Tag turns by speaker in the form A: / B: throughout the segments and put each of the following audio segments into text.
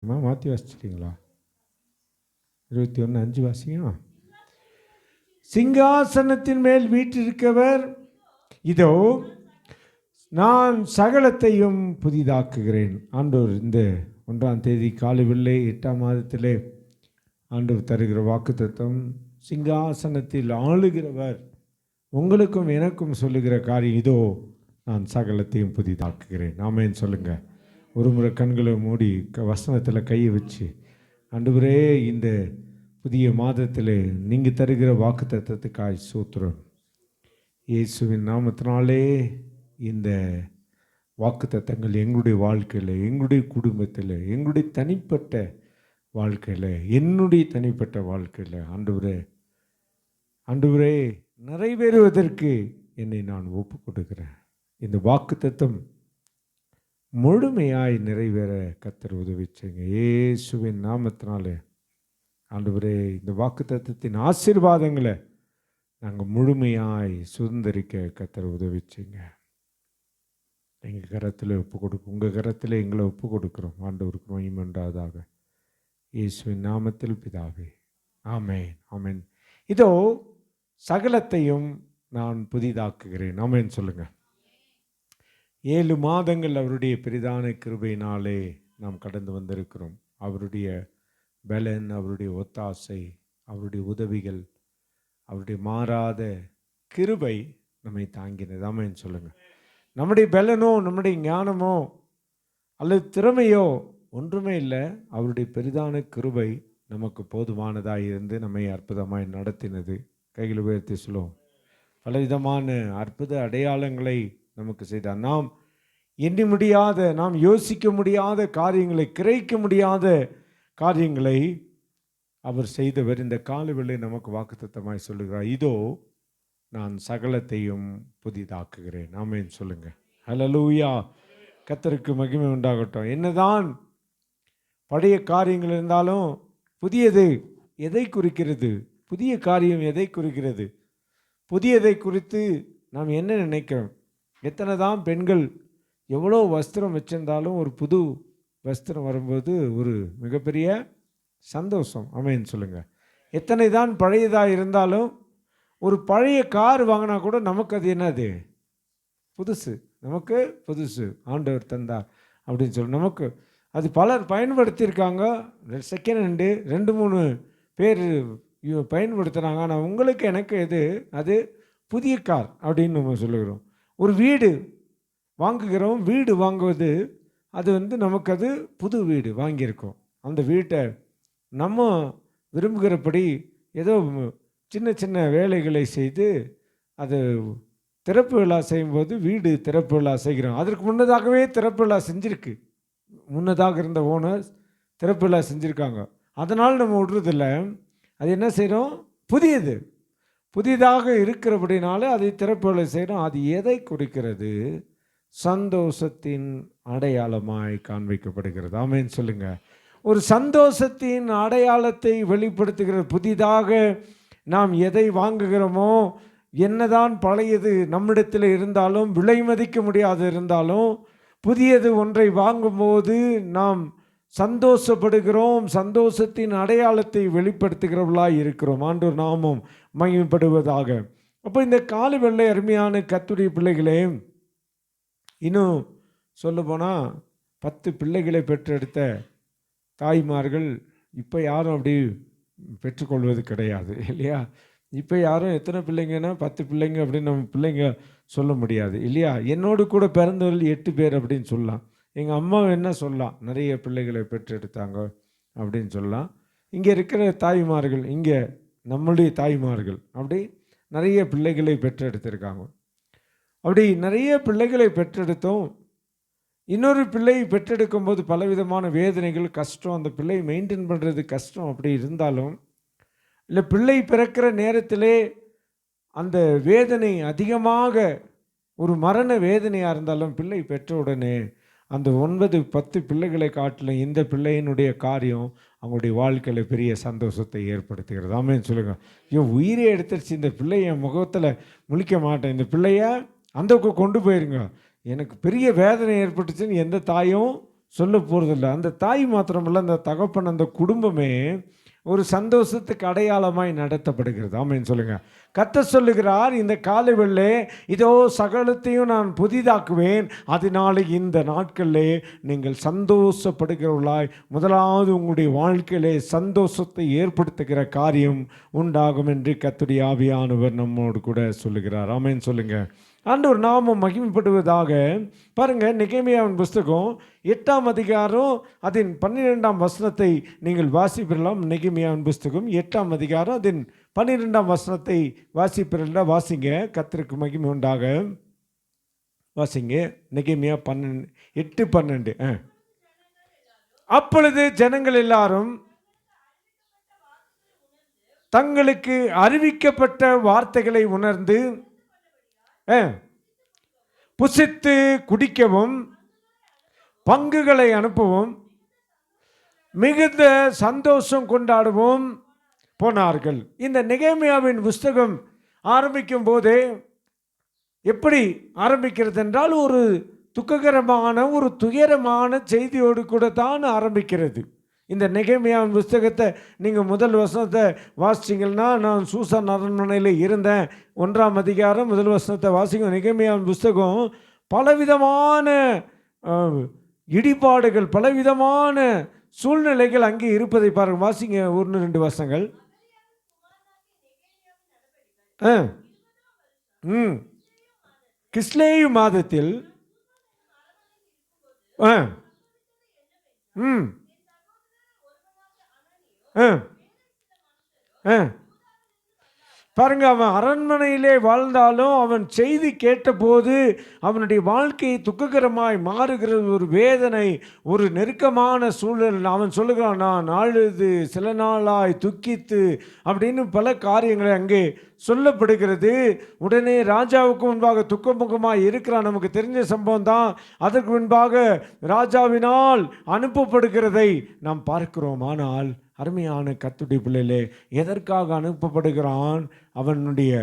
A: மாற்றி வாசிச்சிட்டிங்களா? 21:5 வாசிங்க. சிங்காசனத்தின் மேல் வீற்றிருக்கவர், இதோ நான் சகலத்தையும் புதிதாக்குகிறேன். ஆண்டவர் இந்த 1ஆம் தேதி காலைவில்லை 8ஆம் மாதத்திலே ஆண்டவர் தருகிற வாக்குத்தத்தம், சிங்காசனத்தில் ஆளுகிறவர் உங்களுக்கும் எனக்கும் சொல்லுகிற காரியம், இதோ நான் சகலத்தையும் புதிதாக்குகிறேன். ஆமேன்னு சொல்லுங்கள். ஒரு முறை கண்களை மூடி வசனத்தில் கையை வச்சு, ஆண்டவரே இந்த புதிய மாதத்தில் நீங்கள் தருகிற வாக்குத்தத்தத்துக்காய் ஸ்தோத்திரம். இயேசுவின் நாமத்தினாலே இந்த வாக்குத்தத்தங்கள் எங்களுடைய வாழ்க்கையில், எங்களுடைய குடும்பத்தில், எங்களுடைய தனிப்பட்ட வாழ்க்கையில், என்னுடைய தனிப்பட்ட வாழ்க்கையில் ஆண்டவரே நிறைவேறுவதற்கு என்னை நான் ஒப்பு கொடுக்கிறேன். இந்த வாக்குத்தத்தம் முழுமையாய் நிறைவேற கர்த்தர் உதவி செய்யுங்க இயேசுவின் நாமத்தினாலே. ஆண்டவரே இந்த வாக்குத்தத்தத்தின் ஆசீர்வாதங்களை நாங்கள் முழுமையாய் சுதந்திரிக்க கர்த்தர் உதவி செய்யுங்க. எங்கள் கரத்தில் உங்கள் கரத்தில் எங்களை ஒப்பு கொடுக்குறோம். ஆண்டவருக்கு மகிமை உண்டாவதாக. இயேசுவின் நாமத்தில் பிதாவே, ஆமேன் ஆமேன். இதோ சகலத்தையும் நான் புதிதாக்குகிறேன். ஆமேன் சொல்லுங்கள். 7 மாதங்கள் அவருடைய பெரிதான கிருபையினாலே நாம் கடந்து வந்திருக்கிறோம். அவருடைய பலன், அவருடைய ஒத்தாசை, அவருடைய உதவிகள், அவருடைய மாறாத கிருபை நம்மை தாங்கினது. ஆமேன் சொல்லுங்கள். நம்முடைய பலனோ, நம்முடைய ஞானமோ அல்லது திறமையோ ஒன்றுமே இல்லை. அவருடைய பெரிதான கிருபை நமக்கு போதுமானதாக இருந்து நம்மை அற்புதமாய் நடத்தினது. கையில் உயர்த்தி சொல்லுவோம். பலவிதமான அற்புத அடையாளங்களை நமக்கு செய்தார். நாம் எண்ணி முடியாத, நாம் யோசிக்க முடியாத காரியங்களை, கிரகிக்க முடியாத காரியங்களை அவர் செய்தவர். இந்த காலவேளை நமக்கு வாக்குத்தத்தமாய் சொல்லுகிறார், இதோ நான் சகலத்தையும் புதிதாக்குகிறேன். ஆமேன் சொல்லுங்க. ஹல்லேலூயா. கர்த்தருக்கு மகிமை உண்டாகட்டும். என்னதான் பழைய காரியங்கள் இருந்தாலும் புதியது எதை குறிக்கிறது? புதிய காரியம் எதை குறிக்கிறது? புதியதை குறித்து நாம் என்ன நினைக்கிறோம்? எத்தனை தான் பெண்கள் எவ்வளோ வஸ்திரம் வச்சிருந்தாலும் ஒரு புது வஸ்திரம் வரும்போது ஒரு மிகப்பெரிய சந்தோஷம். ஆமேன்னு சொல்லுங்கள். எத்தனை தான் பழையதாக இருந்தாலும் ஒரு பழைய கார் வாங்கினா கூட நமக்கு அது என்னது? புதுசு. நமக்கு புதுசு ஆண்டவர் தந்தார் அப்படின்னு சொல்லி நமக்கு அது பலர் பயன்படுத்தியிருக்காங்க. செகண்ட் ஹேண்டு 2-3 பேர் பயன்படுத்துகிறாங்க. ஆனால் உங்களுக்கு எனக்கு எது? அது புதிய கார் அப்படின்னு நம்ம சொல்லுகிறோம். ஒரு வீடு வாங்குகிறோம். வீடு வாங்குவது அது நமக்கு அது புது வீடு வாங்கியிருக்கோம். அந்த வீட்டை நம்ம விரும்புகிறபடி ஏதோ சின்ன சின்ன வேலைகளை செய்து அது திறப்பு விழா செய்யும்போது வீடு திறப்பு விழா செய்கிறோம். அதற்கு முன்னதாகவே திறப்பு விழா செஞ்சுருக்கு. முன்னதாக இருந்த ஓனர் திறப்பு விழா செஞ்சுருக்காங்க. அதனால் நம்ம விடுறதில்லை. அது என்ன செய்கிறோம்? புதிதாக இருக்கிறபடினால அதை திறப்பு விழா செய்கிறோம். அது எதை குறிக்கிறது? சந்தோஷத்தின் அடையாளமாய் காண்பிக்கப்படுகிறது. ஆமேன்னு சொல்லுங்க. ஒரு சந்தோஷத்தின் அடையாளத்தை வெளிப்படுத்துகிற, புதிதாக நாம் எதை வாங்குகிறோமோ, என்னதான் பழையது நம்மிடத்தில் இருந்தாலும், விலை மதிக்க முடியாது இருந்தாலும், புதியது ஒன்றை வாங்கும்போது நாம் சந்தோஷப்படுகிறோம். சந்தோஷத்தின் அடையாளத்தை வெளிப்படுத்துகிறவர்களாய் இருக்கிறோம். ஆண்டவர் நாமம் மகிமைப்படுவதாக. அப்போ இந்த காலை வெள்ளை அருமையான கர்த்தருடைய பிள்ளைகளே, இன்னும் சொல்லப்போனால் 10 பிள்ளைகளை பெற்றெடுத்த தாய்மார்கள் இப்போ யாரும் அப்படி பெற்றுக்கொள்வது கிடையாது இல்லையா? இப்போ யாரும் எத்தனை பிள்ளைங்கன்னா 10 பிள்ளைங்க அப்படின்னு நம்ம பிள்ளைங்க சொல்ல முடியாது இல்லையா? என்னோடு கூட பிறந்தவர்கள் 8 பேர் அப்படின்னு சொல்லலாம். எங்கள் அம்மா என்ன சொல்லலாம், நிறைய பிள்ளைகளை பெற்றெடுத்தாங்க அப்படின்னு சொல்லலாம். இங்கே இருக்கிற தாய்மார்கள், இங்கே நம்முடைய தாய்மார்கள் அப்படி நிறைய பிள்ளைகளை பெற்றெடுத்திருக்காங்க. அப்படி நிறைய பிள்ளைகளை பெற்றெடுத்தோம். இன்னொரு பிள்ளையை பெற்றெடுக்கும் போது பலவிதமான வேதனைகள், கஷ்டம், அந்த பிள்ளையை மெயின்டைன் பண்ணுறது கஷ்டம். அப்படி இருந்தாலும் இல்லை, பிள்ளை பிறக்கிற நேரத்திலே அந்த வேதனை அதிகமாக ஒரு மரண வேதனையாக இருந்தாலும் பிள்ளை பெற்ற உடனே அந்த 9-10 பிள்ளைகளை காட்டிலும் இந்த பிள்ளையினுடைய காரியம் அவங்களுடைய வாழ்க்கையில் பெரிய சந்தோஷத்தை ஏற்படுத்துகிறது. ஆமேன்னு சொல்லுங்கள். ஐயோ, உயிரே எடுத்துருச்சு, இந்த பிள்ளைய முகத்தில் முழிக்க மாட்டேன், இந்த பிள்ளைய அந்த கொண்டு போயிருங்க, எனக்கு பெரிய வேதனை ஏற்பட்டுச்சுன்னு எந்த தாயும் சொல்ல போகிறதில்ல. அந்த தாய் மாத்திரமல்ல, அந்த தகப்பன், அந்த குடும்பமே ஒரு சந்தோஷத்துக்கு அடையாளமாய் நடத்தப்படுகிறது. ஆமென் சொல்லுங்க. கர்த்தர் சொல்லுகிறார், இந்த காலை வேளையிலே இதோ சகலத்தையும் நான் புதிதாக்குவேன், அதனால இந்த நாட்களிலே நீங்கள் சந்தோஷப்படுகிறவர்களாய் முதலாவது உங்களுடைய வாழ்க்கையிலே சந்தோஷத்தை ஏற்படுத்துகிற காரியம் உண்டாகும் என்று கர்த்தருடைய ஆவியானவர் நம்மோடு கூட சொல்லுகிறார். ஆமென் சொல்லுங்க. ஆண்டவர் நாமம் மகிமைப்படுவதாக. பாருங்க, நெகேமியாவின் புஸ்தகம் 8ஆம் அதிகாரம் அதன் 12ஆம் வசனத்தை நீங்கள் வாசிப்பிடலாம். நெகேமியாவின் புஸ்தகம் 8ஆம் அதிகாரம் அதன் 12ஆம் வசனத்தை வாசிப்பிடல. வாசிங்க, கர்த்தருக்கு மகிமை உண்டாக. வாசிங்க, நெகேமியா 8:12. அப்பொழுது ஜனங்கள் எல்லாரும் தங்களுக்கு அறிவிக்கப்பட்ட வார்த்தைகளை உணர்ந்து புசித்து குடிக்கவும் பங்குகளை அனுப்பவும் மிகுந்த சந்தோஷம் கொண்டாடவும் போனார்கள். இந்த நெகேமியாவின் புஸ்தகம் ஆரம்பிக்கும் போதே எப்படி ஆரம்பிக்கிறது என்றால், ஒரு துக்ககரமான, ஒரு துயரமான செய்தியோடு கூட தான் ஆரம்பிக்கிறது. இந்த நெகேமியாவின் புஸ்தகத்தை நீங்கள் முதல் வசனத்தை வாசிச்சிங்கன்னா, நான் சூசான் அரண்மனையில் இருந்தேன், 1ஆம் அதிகாரம் முதல் வசனத்தை வாசிங்க. நெகேமியாவின் புஸ்தகம் பலவிதமான இடிபாடுகள், பலவிதமான சூழ்நிலைகள் அங்கே இருப்பதை பாருங்கள். வாசிங்க 1-2 வசனங்கள். கிஸ்லேயு மாதத்தில் பாருங்க, அவன் அரண்மனையிலே வாழ்ந்தாலும் அவன் செய்தி கேட்டபோது அவனுடைய வாழ்க்கை துக்ககரமாய் மாறுகிறது. ஒரு வேதனை, ஒரு நெருக்கமான சூழல். அவன் சொல்லுகிறான், நான் அழுது சில நாளாய் துக்கித்து அப்படின்னு பல காரியங்களை அங்கே சொல்லப்படுகிறது. உடனே ராஜாவுக்கு முன்பாக துக்கமுகமாக இருக்கிறான். நமக்கு தெரிஞ்ச சம்பவம் தான். அதற்கு முன்பாக ராஜாவினால் அனுப்பப்படுகிறதை நாம் பார்க்கிறோம். ஆனால் அருமையான கர்த்தருடைய பிள்ளைகளே, எதற்காக அனுப்பப்படுகிறான்? அவனுடைய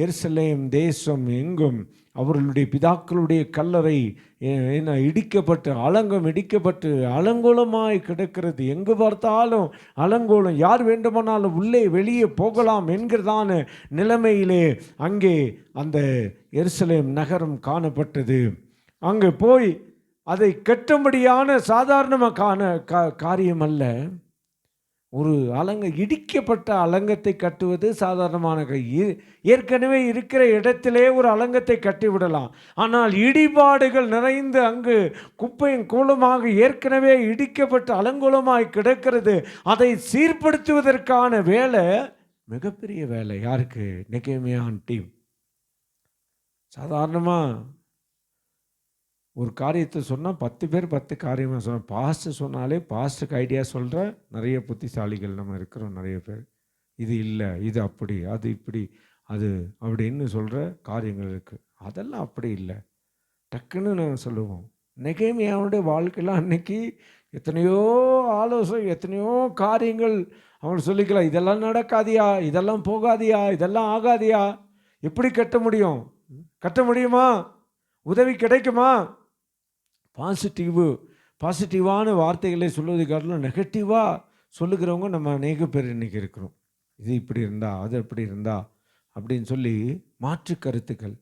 A: எருசலேம் தேசம் எங்கும் அவர்களுடைய பிதாக்களுடைய கல்லறை இடிக்கப்பட்டு, இடிக்கப்பட்டு அலங்கோலமாய் கிடக்கிறது. எங்கு பார்த்தாலும் அலங்கோலம். யார் வேண்டுமானாலும் உள்ளே வெளியே போகலாம் என்கிறதான நிலைமையிலே அங்கே அந்த எருசலேம் நகரம் காணப்பட்டது. அங்கே போய் அதை கட்டும்படியான சாதாரணமான காரியம் அல்ல. ஒரு இடிக்கப்பட்ட அலங்கத்தை கட்டுவது சாதாரணமான ஏற்கனவே இருக்கிற இடத்திலே ஒரு அலங்கத்தை கட்டிவிடலாம். ஆனால் இடிபாடுகள் நிறைந்து அங்கு குப்பையும் கூலமாக ஏற்கனவே இடிக்கப்பட்ட அலங்கோலமாய் கிடக்கிறது. அதை சீர்படுத்துவதற்கான வேலை மிகப்பெரிய வேலை. யாருக்கு? நெகேமியாவின் டீம். சாதாரணமாக ஒரு காரியத்தை சொன்னால் 10 பேர் 10 காரியமாக சொன்னால், பாஸ்ட்டு சொன்னாலே பாஸ்ட்டுக்கு ஐடியா சொல்கிற நிறைய புத்திசாலிகள் நம்ம இருக்கிறோம். நிறைய பேர் இது இல்லை, இது அப்படி, அது இப்படி, அது அப்படின்னு சொல்கிற காரியங்கள் இருக்குது. அதெல்லாம் அப்படி இல்லை, டக்குன்னு நான் சொல்லுவோம். நெகேமியாவுடைய வாழ்க்கையில் அன்னைக்கு எத்தனையோ ஆலோசனை, எத்தனையோ காரியங்கள் அவங்க சொல்லிக்கலாம். இதெல்லாம் நடக்காதியா, இதெல்லாம் போகாதியா, இதெல்லாம் ஆகாதியா, எப்படி கட்ட முடியும்? கட்ட முடியுமா? உதவி கிடைக்குமா? பாசிட்டிவான வார்த்தைகளை சொல்வதை காட்டிலும் நெகட்டிவாக சொல்லுகிறவங்க நம்ம அநேக பேர் இன்றைக்கி இருக்கிறோம். இது இப்படி இருந்தா, அது எப்படி இருந்தா அப்படின்னு சொல்லி மாற்று கருத்துக்கள்.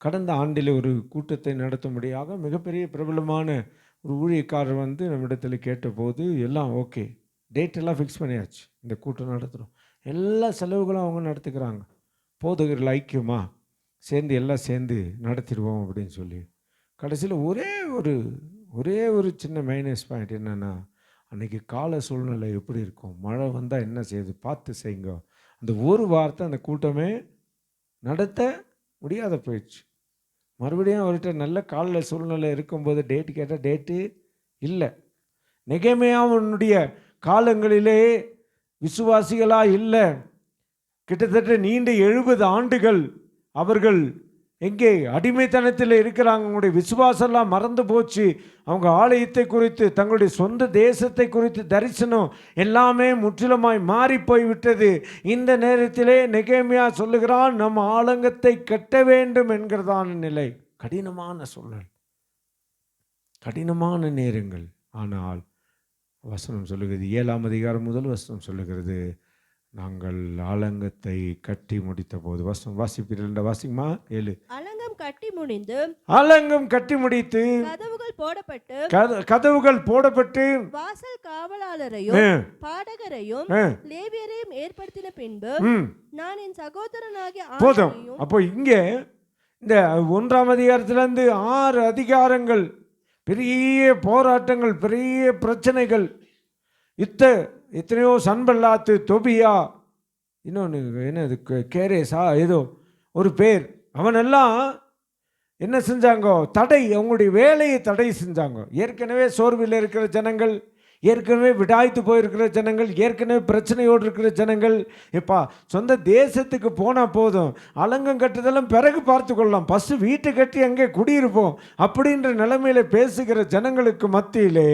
A: கடந்த ஆண்டில் ஒரு கூட்டத்தை நடத்தும்படியாக மிகப்பெரிய பிரபலமான ஒரு ஊழியக்காரர் நம்மிடத்தில் கேட்டபோது, எல்லாம் ஓகே, டேட்டெல்லாம் ஃபிக்ஸ் பண்ணியாச்சு, இந்த கூட்டம் நடத்துகிறோம், எல்லா செலவுகளும் அவங்க நடத்துக்கிறாங்க, போதகர்கள் ஐக்கியமாக எல்லாம் சேர்ந்து நடத்திடுவோம் அப்படின்னு சொல்லி, கடைசியில் ஒரே ஒரு சின்ன மைனஸ் பாயிண்ட் என்னென்னா, அன்றைக்கி கால சூழ்நிலை எப்படி இருக்கும், மழை வந்தால் என்ன செய்யுது பார்த்து செய்யுங்க. அந்த ஒரு வார்த்தை அந்த கூட்டமே நடத்த முடியாத போயிடுச்சு. மறுபடியும் அவர்கிட்ட நல்ல கால சூழ்நிலை இருக்கும்போது டேட்டு கேட்டால் டேட்டு இல்லை. நெகேமியாவுடைய காலங்களிலே விசுவாசிகளாக இல்லை. கிட்டத்தட்ட நீண்ட 70 ஆண்டுகள் அவர்கள் எங்கே அடிமைத்தனத்தில் இருக்கிறாங்க. அவங்களுடைய விசுவாசம்லாம் மறந்து போச்சு. அவங்க ஆலயத்தை குறித்து, தங்களுடைய சொந்த தேசத்தை குறித்து தரிசனம் எல்லாமே முற்றிலுமாய் மாறி போய்விட்டது. இந்த நேரத்திலே நெகேமியா சொல்லுகிறான், நம்ம ஆலங்கத்தை கட்ட வேண்டும் என்கிறதான நிலை. கடினமான சூழல், கடினமான நேரங்கள். ஆனால் வசனம் சொல்லுகிறது, 7ஆம் அதிகாரம் முதல் வசனம் சொல்லுகிறது, நாங்கள் ஆலங்கத்தை கட்டி முடித்த போது. வசனம் வாசிப்பீர்கள்? வாசிக்குமா? 7.
B: அலங்கம் கட்டி முடிந்து
A: ஆலங்கம் கட்டி முடித்து
B: கதவுகள் போடப்பட்டு
A: கதவுகள் போடப்பட்டு
B: வாசல் காவலாளரையும் பாடகரையும் லேவியரையும் ஏற்படுத்தின பின்பு நான் என் சகோதரனாகிய
A: போதும். அப்போ இங்கே இந்த 1ஆம் அதிகாரத்திலிருந்து 6 அதிகாரங்கள், பெரிய போராட்டங்கள், பெரிய பிரச்சனைகள், எத்தனையோ சன்பல்லாத்து, தொபியா, இன்னொன்று என்னது கேரேசா, ஏதோ ஒரு பேர், அவனெல்லாம் என்ன செஞ்சாங்க? அவங்களுடைய வேலையை தடை செஞ்சாங்க. ஏற்கனவே சோர்வில் இருக்கிற ஜனங்கள், ஏற்கனவே விடாய்த்து போயிருக்கிற ஜனங்கள், ஏற்கனவே பிரச்சனையோடு இருக்கிற ஜனங்கள், எப்பா சொந்த தேசத்துக்கு போனால் போதும், அலங்கம் கட்டுதெல்லாம் பிறகு பார்த்து கொள்ளலாம், ஃபஸ்ட்டு வீட்டை கட்டி அங்கே குடியிருப்போம் அப்படின்ற நிலைமையில் பேசுகிற ஜனங்களுக்கு மத்தியிலே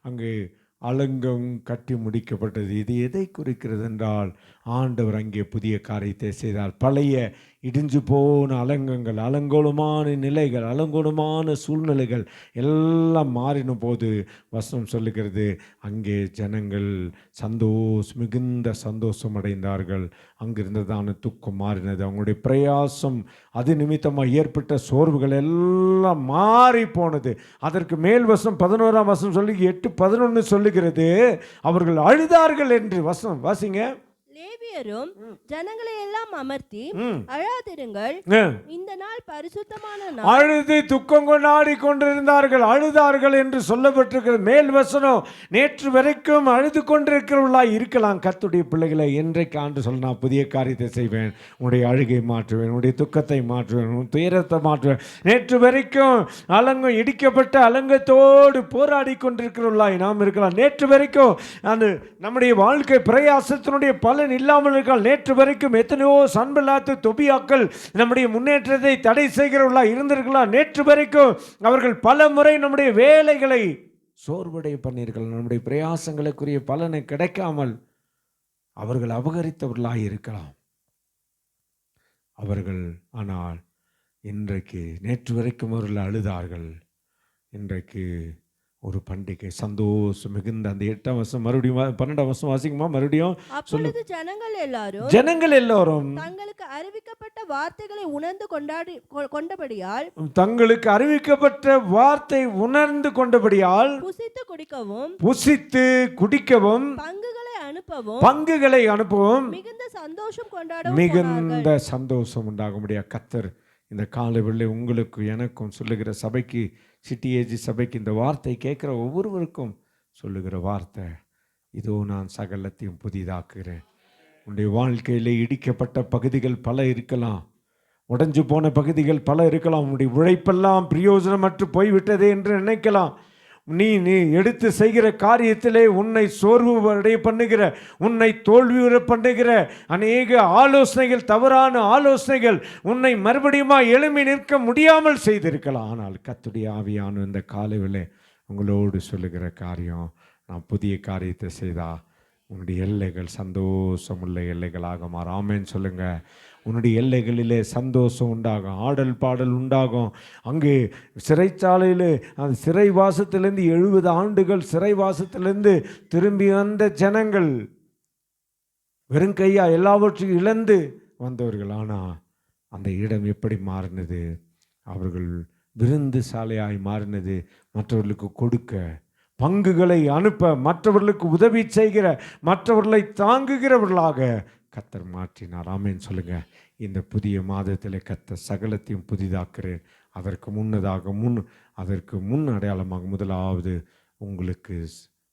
A: அங்கே அலங்கம் கட்டி முடிக்கப்பட்டது. இது எதை குறிக்கிறது என்றால், ஆண்டவர் அங்கே புதிய காரியத்தை செய்தார். பழைய இடிஞ்சு போன அலங்கங்கள், அலங்கோலமான நிலைகள், அலங்கோலமான சூழ்நிலைகள் எல்லாம் மாறின போது வசனம் சொல்லுகிறது, அங்கே ஜனங்கள் மிகுந்த சந்தோஷம் அடைந்தார்கள். அங்கிருந்ததான துக்கம் மாறினது. அவங்களுடைய பிரயாசம், அது நிமித்தமாக ஏற்பட்ட சோர்வுகள் எல்லாம் மாறி போனது. அதற்கு மேல் வசனம் 11ஆம் வசனம் சொல்லி 8:11 சொல்லுகிறது, அவர்கள் அழுதார்கள் என்று. வசனம் வாசிங்க.
B: லேவியரும் ஜனங்களை எல்லாம் அமர்த்தி, அழாதிருங்கள், இந்த நாள் பரிசுத்தமான நாள். அழுது
A: துக்கம் கொண்டாடி கொண்டிருந்தார்கள், அழுதார்கள் என்று சொல்லப்பட்டிருக்கிற மேல் வசனம். நேற்று வரைக்கும் அழுது கொண்டிருக்கிறவர்களாய் இருக்கலாம் கர்த்தருடைய பிள்ளைகளை. என்றைக்கு ஆண்டு சொல்ல, நான் புதிய காரியத்தை செய்வேன், உன்னுடைய அழுகை மாற்றுவேன், உன்னுடைய துக்கத்தை மாற்றுவேன், உன் துயரத்தை மாற்றுவேன். நேற்று வரைக்கும் அலங்கம் இடிக்கப்பட்ட அலங்கத்தோடு போராடி கொண்டிருக்கிறவர்களாய் நாம் இருக்கலாம். நேற்று வரைக்கும் அந்த நம்முடைய வாழ்க்கை பிரயாசத்தினுடைய பலன் இல்லாமல் இருக்கால். நேற்று வரைக்கும் எத்தனையோ சன்பல்லாத்து, தொபியாக்கள் நம்முடைய முன்னேற்றத்தை தடை செய்கிறவர்களாக இருந்திருக்கலாம். நேற்று வரைக்கும் அவர்கள் பல முறை நம்முடைய வேலைகளை சோர்வடைய பண்ணியிருக்கலாம். நம்முடைய பிரயாசங்களுக்குரிய பலனை கிடைக்காமல் அவர்கள் அபகரித்தவர்களாக இருக்கலாம் அவர்கள். ஆனால் இன்றைக்கு, நேற்று வரைக்கும் அவர்கள் அழுதார்கள், இன்றைக்கு ஒரு பண்டிகை, சந்தோஷம் மிகுந்த. அந்த 8ஆம் வசனம் மறுபடியும் 12ஆம் வசனம் வாசிக்குமா? மறுபடியும்
B: அப்பொழுது ஜனங்கள் எல்லாரும் தங்களுக்கு அறிவிக்கப்பட்ட வார்த்தைகளை உணர்ந்து கொண்டபடியால்,
A: தங்களுக்கு அறிவிக்கப்பட்ட வார்த்தை உணர்ந்து கொண்டபடியால் புசித்து குடிக்கவும் பங்குகளை அனுப்பவும் மிகுந்த சந்தோஷம் உண்டாக முடியாது. கர்த்தர் இந்த காலை வேளை உங்களுக்கு எனக்கும் சொல்லுகிற சபைக்கு, சிட்டிஏஜி சபைக்கு, இந்த வார்த்தை கேட்குற ஒவ்வொருவருக்கும் சொல்லுகிற வார்த்தை, இதோ நான் சகலத்தையும் புதிதாக்குகிறேன். உன்னுடைய வாழ்க்கையில் இடிக்கப்பட்ட பகுதிகள் பல இருக்கலாம், உடைஞ்சு போன பகுதிகள் பல இருக்கலாம், உன்னுடைய உழைப்பெல்லாம் பிரயோஜனமற்று போய்விட்டதே என்று நினைக்கலாம். நீ எடுத்து செய்கிற காரியத்திலே உன்னை சோர்வு அடைய பண்ணுகிற, உன்னை தோல்வி பண்ணுகிற அநேக ஆலோசனைகள், தவறான ஆலோசனைகள் உன்னை மறுபடியும் எழும்பி நிற்க முடியாமல் செய்திருக்கலாம். ஆனால் கர்த்தருடைய ஆவியான இந்த காலையிலே உங்களோடு சொல்லுகிற காரியம், நான் புதிய காரியத்தை செய்தா உன்னுடைய எல்லைகள் சந்தோஷமுள்ள எல்லைகளாக மாறும். ஆமென் சொல்லுங்க. உன்னுடைய எல்லைகளிலே சந்தோஷம் உண்டாகும், ஆடல் பாடல் உண்டாகும். அங்கே சிறைச்சாலையில், அந்த சிறைவாசத்திலேருந்து 70 ஆண்டுகள் சிறைவாசத்திலேருந்து திரும்பி வந்த ஜனங்கள் வெறும் கையா எல்லாவற்றையும் இழந்து வந்தவர்கள். ஆனால் அந்த இடம் எப்படி மாறினது? அவர்கள் விருந்து சாலையாய் மாறினது. மற்றவர்களுக்கு கொடுக்க, பங்குகளை அனுப்ப, மற்றவர்களுக்கு உதவி செய்கிற, மற்றவர்களை தாங்குகிறவர்களாக கர்த்தர் மாற்றினார். ஆமென் சொல்லுங்க. இந்த புதிய மாதத்தில் கர்த்தர் சகலத்தையும் புதிதாக்குறேன். அதற்கு முன் அடையாளமாக முதலாவது உங்களுக்கு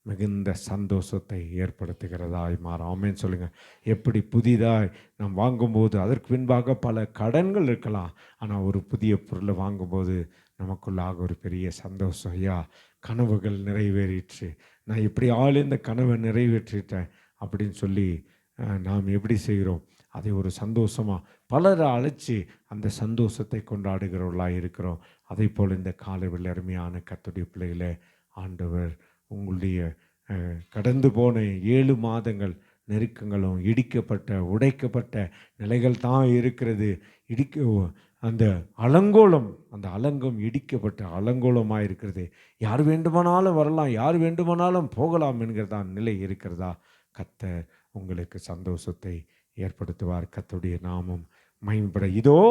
A: மிகுந்த சந்தோஷத்தை ஏற்படுத்துகிறதாய் மாறும். ஆமென் சொல்லுங்க. எப்படி புதிதாய் நாம் வாங்கும்போது அதற்கு பின்பாக பல கடன்கள் இருக்கலாம், ஆனால் ஒரு புதிய பொருளை வாங்கும்போது நமக்குள்ளாக ஒரு பெரிய சந்தோஷம். ஐயா, கனவுகள் நிறைவேறிற்று, நான் எப்படி இந்த கனவை நிறைவேற்றிட்டேன் அப்படின்னு சொல்லி நாம் எப்படி செய்கிறோம்? அதை ஒரு சந்தோஷமாக பலரை அழைச்சி அந்த சந்தோஷத்தை கொண்டாடுகிறவர்களாக இருக்கிறோம். அதே போல் இந்த காலையில் அருமையான கர்த்தருடைய பிள்ளைகளே, ஆண்டவர் உங்களுடைய கடந்து போன 7 மாதங்கள் நெருக்கங்களும், இடிக்கப்பட்ட உடைக்கப்பட்ட நிலைகள் தான் இருக்கிறது. அந்த அலங்கோலம், அந்த அலங்கம் இடிக்கப்பட்ட அலங்கோலமாக இருக்கிறது. யார் வேண்டுமானாலும் வரலாம், யார் வேண்டுமானாலும் போகலாம் என்கிறதான் நிலை இருக்கிறதா? கர்த்தர் உங்களுக்கு சந்தோஷத்தை ஏற்படுத்துவார். கர்த்தருடைய நாமம் மகிமைப்பட. இதோ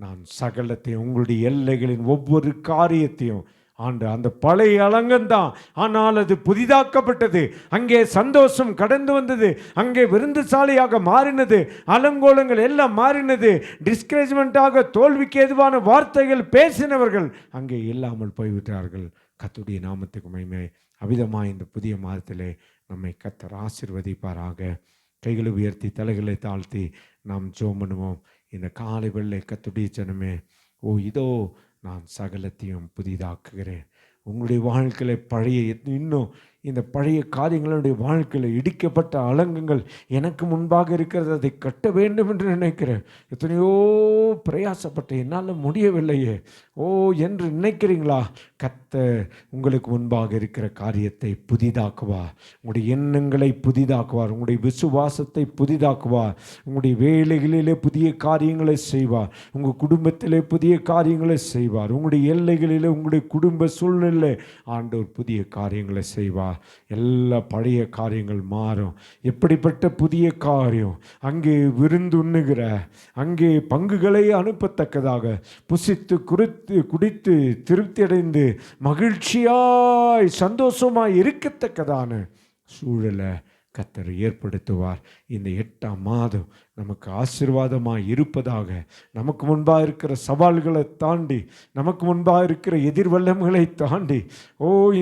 A: நான் சகலத்தையும், உங்களுடைய எல்லைகளின் ஒவ்வொரு காரியத்தையும் ஆண்டு, அந்த பழைய அலங்கம்தான், ஆனால் அது புதிதாக்கப்பட்டது. அங்கே சந்தோஷம் கடந்து வந்தது, அங்கே விருந்துசாலையாக மாறினது, அலங்கோலங்கள் எல்லாம் மாறினது. டிஸ்கரேஜ்மெண்ட்டாக, தோல்விக்கு எதுவான வார்த்தைகள் பேசினவர்கள் அங்கே இல்லாமல் போய்விட்டார்கள். கர்த்தருடைய நாமத்துக்கு மகிமை. அவிதமாக இந்த புதிய மாதத்திலே நம்மை கர்த்தர் ஆசீர்வதிப்பாராக. கைகளை உயர்த்தி தலைகளை தாழ்த்தி நாம் ஜெபம் பண்ணுவோம். இந்த காலை வெள்ளை கர்த்தருடைய ஜனமே, இதோ நான் சகலத்தையும் புதிதாக்குகிறேன். உங்களுடைய வாழ்க்கையில் பழைய இன்னும் இந்த பழைய காரியங்களுடைய வாழ்க்கையில் இடிக்கப்பட்ட அலங்கங்கள் எனக்கு முன்பாக இருக்கிறது, அதை கட்ட வேண்டும் என்று நினைக்கிறேன். எத்தனையோ பிரயாசப்பட்டு என்னால் முடியவில்லையே என்று நினைக்கிறீங்களா? கர்த்தர் உங்களுக்கு முன்பாக இருக்கிற காரியத்தை புதிதாக்குவார். உங்களுடைய எண்ணங்களை புதிதாக்குவார், உங்களுடைய விசுவாசத்தை புதிதாக்குவார், உங்களுடைய வேலைகளிலே புதிய காரியங்களை செய்வார், உங்கள் குடும்பத்திலே புதிய காரியங்களை செய்வார், உங்களுடைய எல்லைகளிலே, உங்களுடைய குடும்ப சூழ்நிலை ஆண்டவர் புதிய காரியங்களை செய்வார். எல்லா பழைய காரியங்கள் மாறும். எப்படிப்பட்ட புதிய காரியம்? அங்கே விருந்துண்ணுகிற, அங்கே பங்குகளை அனுப்பத்தக்கதாக புசித்து குடித்து திருப்தி அடைந்து மகிழ்ச்சியாய் சந்தோஷமாய் இருக்கத்தக்கதான சூழலை கர்த்தர் ஏற்படுத்துவார். இந்த 8ஆம் மாதம் நமக்கு ஆசீர்வாதமாக இருப்பதாக. நமக்கு முன்பாக இருக்கிற சவால்களை தாண்டி, நமக்கு முன்பாக இருக்கிற எதிர்வல்லங்களை தாண்டி,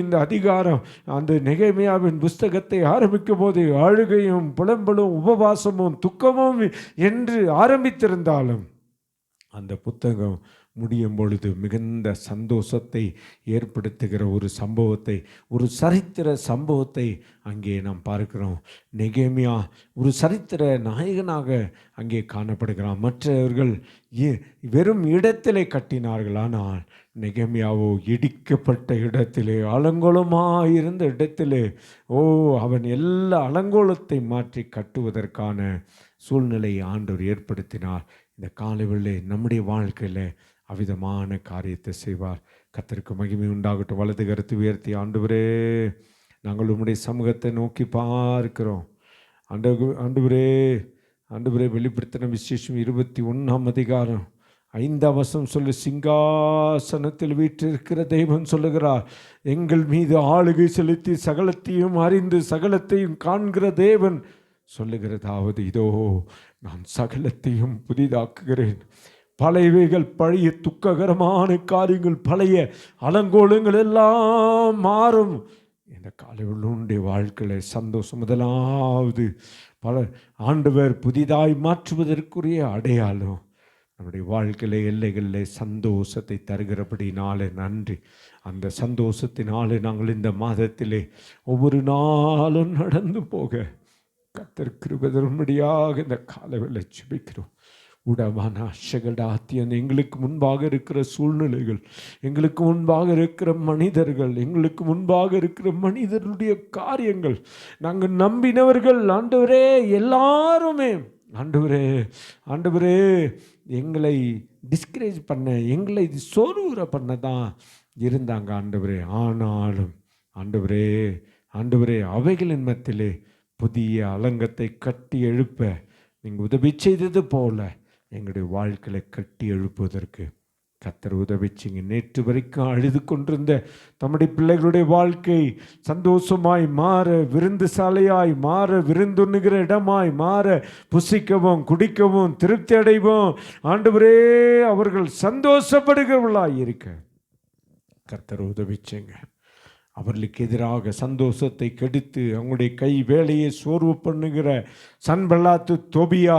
A: இந்த அதிகாரம் அந்த நெகேமியாவின் புஸ்தகத்தை ஆரம்பிக்கும் போது அழுகையும் புலம்பலும் உபவாசமும் துக்கமும் என்று ஆரம்பித்திருந்தாலும் அந்த புத்தகம் முடியும் பொழுது மிகுந்த சந்தோஷத்தை ஏற்படுத்துகிற ஒரு சம்பவத்தை, ஒரு சரித்திர சம்பவத்தை அங்கே நாம் பார்க்கிறோம். நெகேமியா ஒரு சரித்திர நாயகனாக அங்கே காணப்படுகிறான். மற்றவர்கள் வெறும் இடத்திலே கட்டினார்கள், ஆனால் நெகேமியாவோ இடிக்கப்பட்ட இடத்திலே, அலங்கோலமாக இருந்த இடத்திலே அவன் எல்லா அலங்கோலத்தை மாற்றி கட்டுவதற்கான சூழ்நிலையை ஆண்டவர் ஏற்படுத்தினார். இந்த காலையிலே நம்முடைய வாழ்க்கையில் அவிதமான காரியத்தை செய்வார். கர்த்தருக்கு மகிமை உண்டாகட்டும். வலது கருத்து உயர்த்தி, ஆண்டவரே, நாங்கள் உம்முடைய சமூகத்தை நோக்கி பார்க்கிறோம். ஆண்டவரே, வெளிப்படுத்தின விசேஷம் 21ஆம் அதிகாரம் 5ஆம் வசனம் சொல்லு, சிங்காசனத்தில் வீற்றிருக்கிற தெய்வம் சொல்லுகிறார், எங்கள் மீது ஆளுகை செலுத்தி சகலத்தையும் அறிந்து சகலத்தையும் காண்கிற தேவன் சொல்லுகிறதாவது, இதோ நான் சகலத்தையும் புதிதாக்குகிறேன். பழையவைகள், பழைய துக்ககரமான காரியங்கள், பழைய அலங்கோலங்கள் எல்லாம் மாறும். இந்த காலையுடைய வாழ்க்கையில் சந்தோஷம் முதலாவது ஆண்டவர் புதிதாய் மாற்றுவதற்குரிய அடையாளம். நம்முடைய வாழ்க்கையில் எல்லைகளில் சந்தோஷத்தை தருகிறபடினாலே நன்றி. அந்த சந்தோஷத்தினாலே நாங்கள் இந்த மாதத்திலே ஒவ்வொரு நாளும் நடந்து போக கர்த்தர் கிருபை தரும்படியாக இந்த காலையில் ஜெபிக்கிறோம். உடமான அஷகடாத்தியன், எங்களுக்கு முன்பாக இருக்கிற சூழ்நிலைகள், எங்களுக்கு முன்பாக இருக்கிற மனிதர்கள், எங்களுக்கு முன்பாக இருக்கிற மனிதர்களுடைய காரியங்கள், நாங்கள் நம்பினவர்கள் ஆண்டவரே, எல்லாருமே ஆண்டவரே எங்களை டிஸ்கரேஜ் பண்ண, எங்களை சோர்வுற பண்ண தான் இருந்தாங்க ஆண்டவரே. ஆனாலும் ஆண்டவரே அவைகளின் மத்தியிலே புதிய அலங்கத்தை கட்டி எழுப்ப நீங்கள் உதவி செய்தது போல எங்களுடைய வாழ்க்கையை கட்டி எழுப்புவதற்கு கர்த்தர் உதவிச்சிங்க. நேற்று வரைக்கும் அழுது கொண்டிருந்த தம்முடைய பிள்ளைகளுடைய வாழ்க்கை சந்தோஷமாய் மாற, விருந்து சாலையாய் மாற, விருந்துண்ணுகிற இடமாய் மாற, புசிக்கவும் குடிக்கவும் திருப்தி அடைவோம் ஆண்டவரே அவர்கள் சந்தோஷப்படுகிறவர்களாய் இருக்க கர்த்தர் உதவிச்சிங்க. அவர்களுக்கு எதிராக சந்தோஷத்தை கெடுத்து அவங்களுடைய கை வேலையை சோர்வு பண்ணுகிற சன்பல்லாத்து, தொபியா,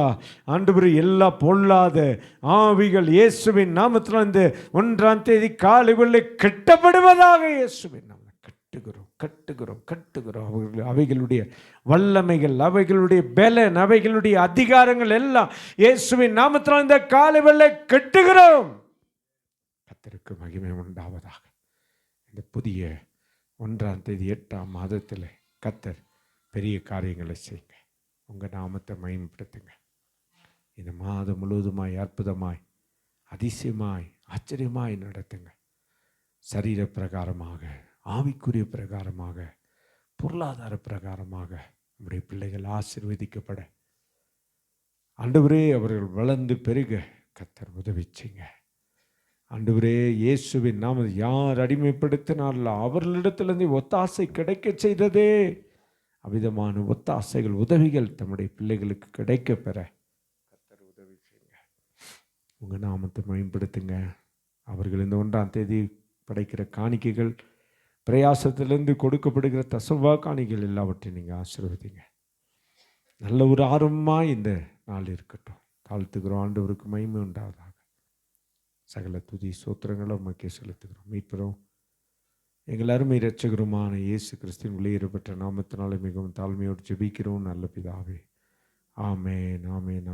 A: ஆண்டவரே எல்லா பொல்லாத ஆவிகள் இயேசுவின் நாமத்தில் இந்த 1ஆம் தேதி காலை வேளை கட்டப்படுவதாக இயேசுவின் நாமத்தில் கட்டுகிறோம். அவைகளுடைய வல்லமைகள், அவைகளுடைய பலன், அவைகளுடைய அதிகாரங்கள் எல்லாம் இயேசுவின் நாமத்தில் இந்த காலை வேளை கட்டுகிறோம். கர்த்தருக்கு மகிமை உண்டாவதாக. இந்த புதிய 1ஆம் தேதி 8ஆம் மாதத்தில் கர்த்தர் பெரிய காரியங்களை செய்யுங்க. உங்கள் நாமத்தை மகிமைப்படுத்துங்க. இந்த மாதம் முழுவதுமாய் அற்புதமாய் அதிசயமாய் ஆச்சரியமாய் நடத்துங்க. சரீர பிரகாரமாக, ஆவிக்குரிய பிரகாரமாக, பொருளாதார பிரகாரமாக நம்முடைய பிள்ளைகள் ஆசீர்வதிக்கப்பட ஆண்டவரே அவர்கள் வளர்ந்து பெருக கர்த்தர் உதவி செய்யுங்க. ஆண்டவரே இயேசுவின் நாம யார் அடிமைப்படுத்தினார்கள் அவர்களிடத்திலிருந்து ஒத்தாசை கிடைக்க செய்ததே. அவ்விதமான ஒத்தாசைகள் உதவிகள் தம்முடைய பிள்ளைகளுக்கு கிடைக்க பெற கர்த்தர் உதவி செய்யுங்க. உங்கள் நாமத்தை மேம்படுத்துங்க. அவர்கள் இந்த 1ஆம் தேதி படைக்கிற காணிக்கைகள், பிரயாசத்திலிருந்து கொடுக்கப்படுகிற தசவா காணிக்கைகள் எல்லாவற்றையும் நீங்கள் ஆசீர்வதிங்க. நல்ல ஒரு ஆர்வமாக இந்த நாள் இருக்கட்டும். தாழ்த்துக்கிறோம். ஆண்டவருக்கு மகிமை உண்டாவதாக. சகல துதி சோத்திரங்களை உமக்கே செலுத்துகிறோம். மீட்புறோம் எங்கள் அருமை இரட்சகருமான இயேசு கிறிஸ்துவின் வெளியேறப்பட்ட நாமத்தினாலே மிகவும் தாழ்மையோடு ஜெபிக்கிறோம் நல்ல பிதாவே. ஆமென், ஆமென்.